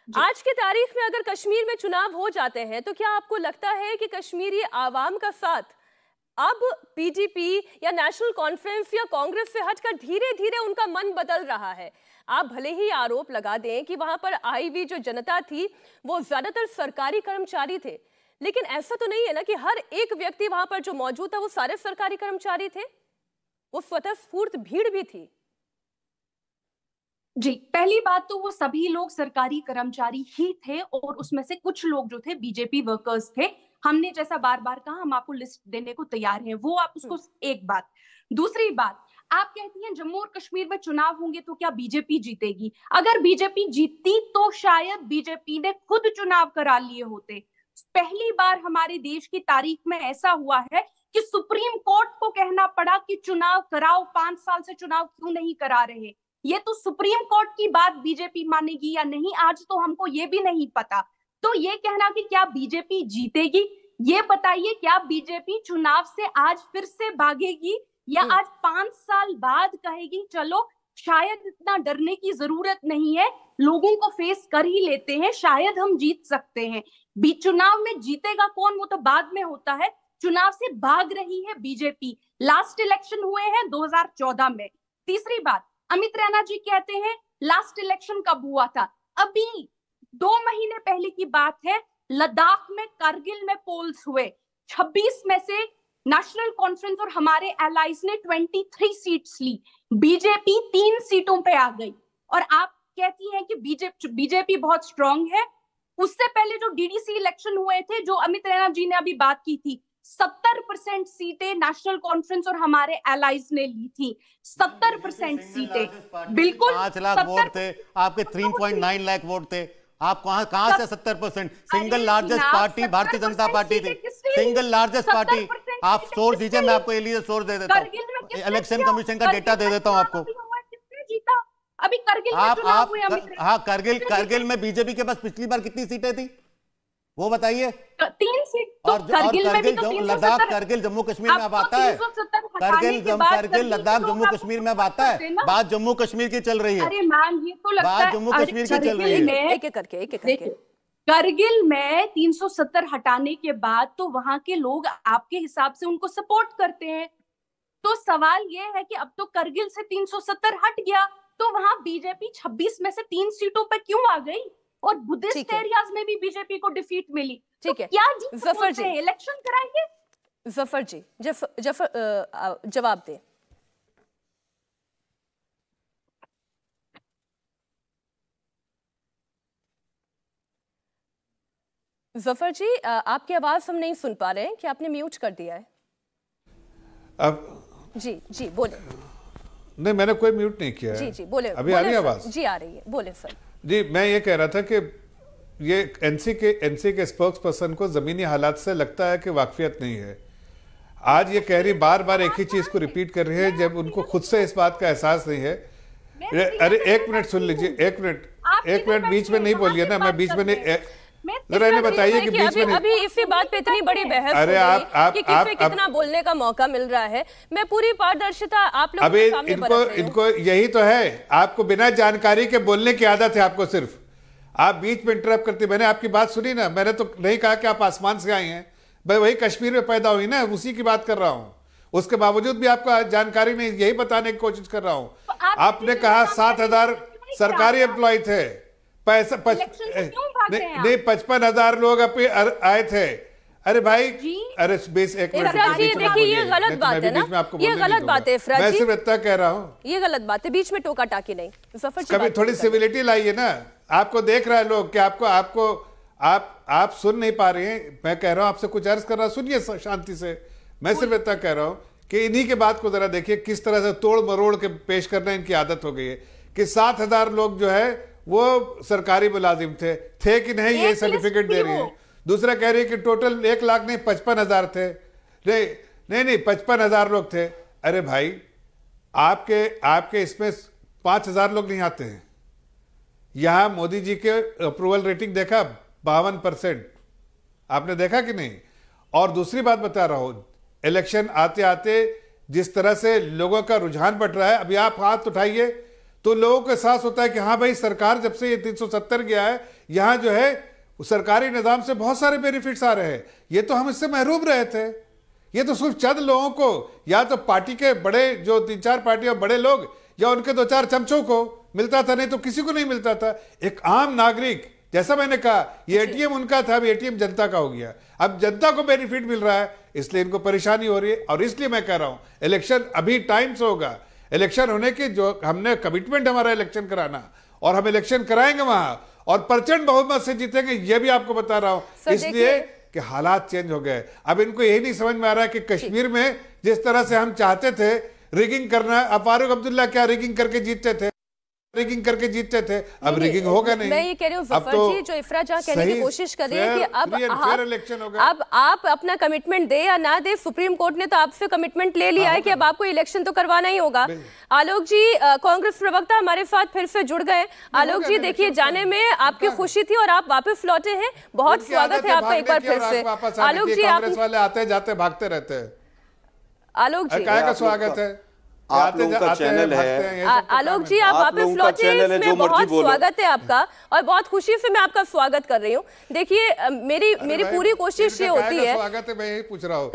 आज की तारीख में अगर कश्मीर में चुनाव हो जाते हैं तो क्या आपको लगता है कि कश्मीरी आवाम का साथ अब पीडीपी या नेशनल कॉन्फ्रेंस या कांग्रेस से हटकर धीरे धीरे उनका मन बदल रहा है? आप भले ही आरोप लगा दें कि वहां पर आई हुई जो जनता थी वो ज्यादातर सरकारी कर्मचारी थे, लेकिन ऐसा तो नहीं है ना कि हर एक व्यक्ति वहां पर जो मौजूद था वो सारे सरकारी कर्मचारी थे। वो स्वतः स्फूर्त भीड़ भी थी। जी, पहली बात तो वो सभी लोग सरकारी कर्मचारी ही थे और उसमें से कुछ लोग जो थे बीजेपी वर्कर्स थे। हमने जैसा बार बार कहा, हम आपको लिस्ट देने को तैयार हैं, वो आप उसको। एक बात। दूसरी बात, आप कहती हैं जम्मू और कश्मीर में चुनाव होंगे तो क्या बीजेपी जीतेगी? अगर बीजेपी जीतती तो शायद बीजेपी ने खुद चुनाव करा लिए होते। पहली बार हमारे देश की तारीख में ऐसा हुआ है कि सुप्रीम कोर्ट को कहना पड़ा कि चुनाव कराओ, 5 साल से चुनाव क्यों नहीं करा रहे। ये तो सुप्रीम कोर्ट की बात बीजेपी मानेगी या नहीं, आज तो हमको ये भी नहीं पता। तो ये कहना कि क्या बीजेपी जीतेगी, ये बताइए, क्या बीजेपी चुनाव से आज फिर से भागेगी या आज 5 साल बाद कहेगी चलो शायद इतना डरने की जरूरत नहीं है, लोगों को फेस कर ही लेते हैं, शायद हम जीत सकते हैं। चुनाव में जीतेगा कौन वो तो बाद में होता है। चुनाव से भाग रही है बीजेपी। लास्ट इलेक्शन हुए हैं 2014 में। तीसरी बात, अमित रैना जी कहते हैं लास्ट इलेक्शन कब हुआ था? अभी 2 महीने पहले की बात है। लद्दाख में, कारगिल में पोल्स हुए। 26 में से नेशनल कॉन्फ्रेंस और हमारे एलाइज ने 23 सीट्स ली। बीजेपी 3 सीटों पे आ गई। और आप कहती हैं कि बीजेपी बहुत स्ट्रांग है। उससे पहले जो डीडीसी इलेक्शन हुए थे, जो अमित रैना जी ने अभी बात की थी, 70% सीटें नेशनल कॉन्फ्रेंस और हमारे एलाइज ने ली थी। 70% सीटें, बिल्कुल 5 लाख वोट थे, आपके 3.9 लाख वोट थे। आप कहां से 70%? Single largest party Bharatiya Janata party थी, सिंगल लार्जेस्ट पार्टी। आप सोर्स दीजिए, मैं आपको ये सोर्स दे देता हूँ, इलेक्शन कमीशन का डेटा दे देता हूँ आपको। जीता अभी करगिल में चुनाव हुए। हाँ, करगिल में बीजेपी के पास पिछली बार कितनी सीटें थी वो बताइए? 3 सीट। और लद्दाख, करगिल जम्मू कश्मीर में अब आता है। करगिल लद्दाख जम्मू कश्मीर में अब आता है। बात जम्मू कश्मीर की चल रही है। अरे मैम, ये तो लगता है बात जम्मू कश्मीर की चल रही है। एक एक करके। करगिल में 370 हटाने के बाद तो वहां के लोग आपके हिसाब से उनको सपोर्ट करते हैं। तो सवाल ये है कि अब तो करगिल से 370 हट गया, तो वहां बीजेपी 26 में से 3 सीटों पर क्यों आ गई? और बुद्धिस्ट एरियाज में भी बीजेपी को डिफीट मिली। ठीक है, क्या जफर जी इलेक्शन कराएंगे? जफर जी जवाब दे। जफर जी, आपकी आवाज हम नहीं सुन पा रहे हैं कि आपने म्यूट कर दिया है। अब जी बोले। नहीं, मैंने कोई म्यूट नहीं किया है। जी बोले। अभी आ रही है आवाज? जी आ रही है, बोले सर। जी, मैं ये कह रहा था कि ये एनसी के स्पोक्स पर्सन को जमीनी हालात से लगता है कि वाकफियत नहीं है। आज ये कह रही, बार बार एक ही चीज को रिपीट कर रही है, जब उनको खुद से इस बात का एहसास नहीं है। अरे एक मिनट सुन लीजिए, एक मिनट बीच में नहीं बोलिए ना, मैं बीच में नहीं। जरा इन्हें बताइए कि बीच में अभी इसी बात पे इतनी बड़ी बहस अरे आप किसे कितना बोलने का मौका मिल रहा है। मैं पूरी पारदर्शिता आप लोगों के सामने बरत रही हूं। इनको यही तो है, आपको बिना जानकारी के बोलने की आदत है। आपको सिर्फ आप बीच में इंटरप्ट करते। मैंने आपकी बात सुनी ना, मैंने तो नहीं कहा कि आप आसमान से आई हैं, भाई वही कश्मीर में पैदा हुई ना, उसी की बात कर रहा हूं। उसके बावजूद भी आपको जानकारी नहीं, यही बताने की कोशिश कर रहा हूं। आपने कहा 7,000 सरकारी एम्प्लॉय थे, पैसा नहीं 55,000 लोग आए थे। अरे भाई, अरे बेस एक मिनट, देखिए ये गलत बात है ना, ये गलत बात है। मैं सिर्फ इतना कह रहा हूँ, ये गलत बात है, बीच में टोका टाकी नहीं। कभी थोड़ी सिविलिटी लाइए ना। आपको देख रहा है लोग कि आप सुन नहीं पा रहे हैं। मैं कह रहा हूं, आपसे कुछ अर्ज कर रहा हूं, सुनिए शांति से। मैं सिर्फ इतना कह रहा हूं कि इन्हीं के बात को जरा देखिए, किस तरह से तोड़ मरोड़ के पेश करना इनकी आदत हो गई है कि 7,000 लोग जो है वो सरकारी मुलाजिम थे कि नहीं, ये सर्टिफिकेट दे रही है। दूसरा कह रही है कि टोटल 1 लाख नहीं 55,000 थे। नहीं 55,000 लोग थे। अरे भाई, आपके इसमें 5,000 लोग नहीं आते हैं। यहां मोदी जी के अप्रूवल रेटिंग देखा 52%, आपने देखा कि नहीं? और दूसरी बात बता रहा हूं, इलेक्शन आते आते जिस तरह से लोगों का रुझान बढ़ रहा है, अभी आप हाथ उठाइए तो लोगों को एहसास होता है कि हाँ भाई, सरकार जब से ये 370 गया है, यहाँ जो है सरकारी निजाम से बहुत सारे बेनिफिट्स आ रहे हैं। ये तो हम इससे महरूम रहे थे। ये तो सिर्फ चंद लोगों को, या तो पार्टी के बड़े जो 3-4 पार्टियां बड़े लोग या उनके 2-4 चमचों को मिलता था, नहीं तो किसी को नहीं मिलता था। एक आम नागरिक, जैसा मैंने कहा, ये एटीएम उनका था, अब एटीएम जनता का हो गया। अब जनता को बेनिफिट मिल रहा है, इसलिए इनको परेशानी हो रही है। और इसलिए मैं कह रहा हूं इलेक्शन अभी टाइम से होगा। इलेक्शन होने की जो हमने कमिटमेंट हमारा इलेक्शन कराना, और हम इलेक्शन कराएंगे वहां और प्रचंड बहुमत से जीतेंगे, ये भी आपको बता रहा हूं। इसलिए कि हालात चेंज हो गए। अब इनको यही नहीं समझ में आ रहा है कि कश्मीर में जिस तरह से हम चाहते थे रिगिंग करना, अब फारूक अब्दुल्ला क्या रिगिंग करके जीतते थे, रिगिंग करके जीतते थे, अब रिगिंग होगा नहीं। मैं ये कह रही हूँ ज़फर जी, जो इफ्रा जहां कहने की कोशिश कर रही है कि अब आप अपना कमिटमेंट दे या ना दे, सुप्रीम कोर्ट ने तो आपसे कमिटमेंट ले लिया है कि अब आपको इलेक्शन तो करवाना ही होगा। आलोक जी, कांग्रेस प्रवक्ता हमारे साथ फिर से जुड़ गए। आलोक जी, देखिए, जाने में आपकी खुशी थी और आप वापस लौटे हैं, बहुत स्वागत है आपका एक बार फिर से। आलोक जी, आप वाले आते जाते भागते रहते हैं। आलोक जी, क्या का स्वागत है, आप लोगों का चैनल है। आलोक जी, आप वापस लौटे, इसमें बहुत स्वागत है आपका और बहुत खुशी से मैं आपका स्वागत कर रही हूँ। देखिए, मेरी पूरी कोशिश ये होती है, स्वागत है, मैं यही पूछ रहा हूँ।